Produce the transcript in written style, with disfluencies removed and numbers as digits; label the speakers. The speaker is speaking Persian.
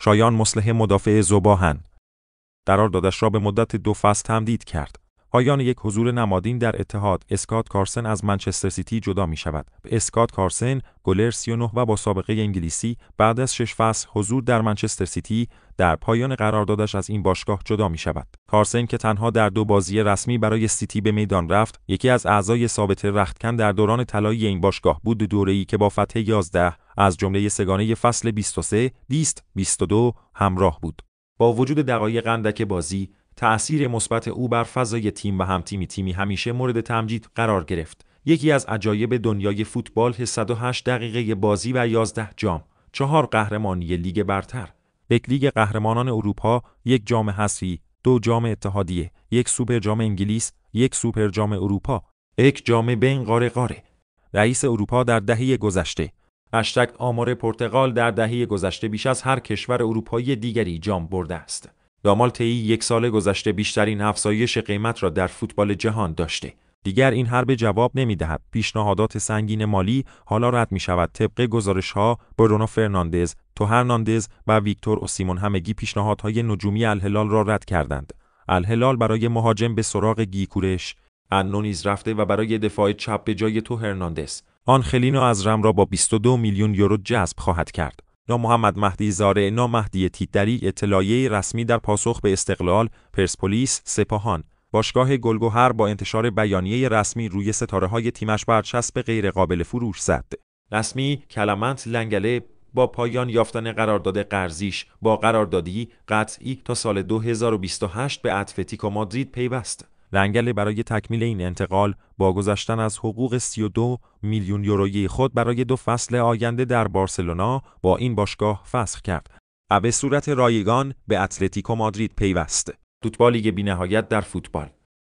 Speaker 1: شایان مصلح مدافع ذوباهن قراردادش را به مدت 2 فصل تمدید کرد. پایان یک حضور نمادین در اتحاد، اسکات کارسن از منچستر سیتی جدا می شود. اسکات کارسن، گلر 39 و با سابقه انگلیسی، بعد از 6 فصل حضور در منچستر سیتی در پایان قراردادش از این باشگاه جدا می شود. کارسن که تنها در 2 بازی رسمی برای سیتی به میدان رفت، یکی از اعضای ثابت رختکن در دوران طلایی این باشگاه بود، دوره‌ای که با فتح 11 از جمله سگانه فصل 23 20-22 همراه بود. با وجود دقایق اندک بازی، تأثیر مثبت او بر فضای تیم و همتیمی همیشه مورد تمجید قرار گرفت. یکی از عجایب دنیای فوتبال 108 دقیقه بازی و 11 جام، 4 قهرمانی لیگ برتر، 1 لیگ قهرمانان اروپا، 1 جام حذفی، 2 جام اتحادیه، 1 سوپر جام انگلیس، 1 سوپر جام اروپا، 1 جام بین قاره. رئیس اروپا در دهه گذشته. آمار پرتغال در دهه گذشته بیش از هر کشور اروپایی دیگری جام برده است. یامال طی 1 سال گذشته بیشترین افزایش قیمت را در فوتبال جهان داشته. دیگر این حرب جواب نمی‌دهد. پیشنهادات سنگین مالی حالا رد می‌شود. طبق گزارش‌ها برونو فرناندز، تو هرناندز و ویکتور اوسیمون همگی پیشنهادهای نجومی الهلال را رد کردند. الهلال برای مهاجم به سراغ گیکورش انونیز رفته و برای دفاع چپ به جای تو هرناندز آنخلینو از رم را با 22 میلیون یورو جذب خواهد کرد. محمد مهدی زاره مهدی تیتری اطلاعیه رسمی در پاسخ به استقلال، پرسپولیس، سپاهان. باشگاه گلگهر با انتشار بیانیه رسمی روی ستاره‌های تیمش برچسب غیر قابل فروش زد. رسمی کلمنت لنگله با پایان یافتن قرارداد قرضیش با قراردادی قطعی تا سال 2028 به اتلتیکو مادرید پیوست. لنگله برای تکمیل این انتقال با گذشتن از حقوق 32 میلیون یورویی خود برای 2 فصل آینده در بارسلونا با این باشگاه فسخ کرد و به صورت رایگان به اتلتیکو مادرید پیوست. فوتبالی بی‌نهایت در فوتبال.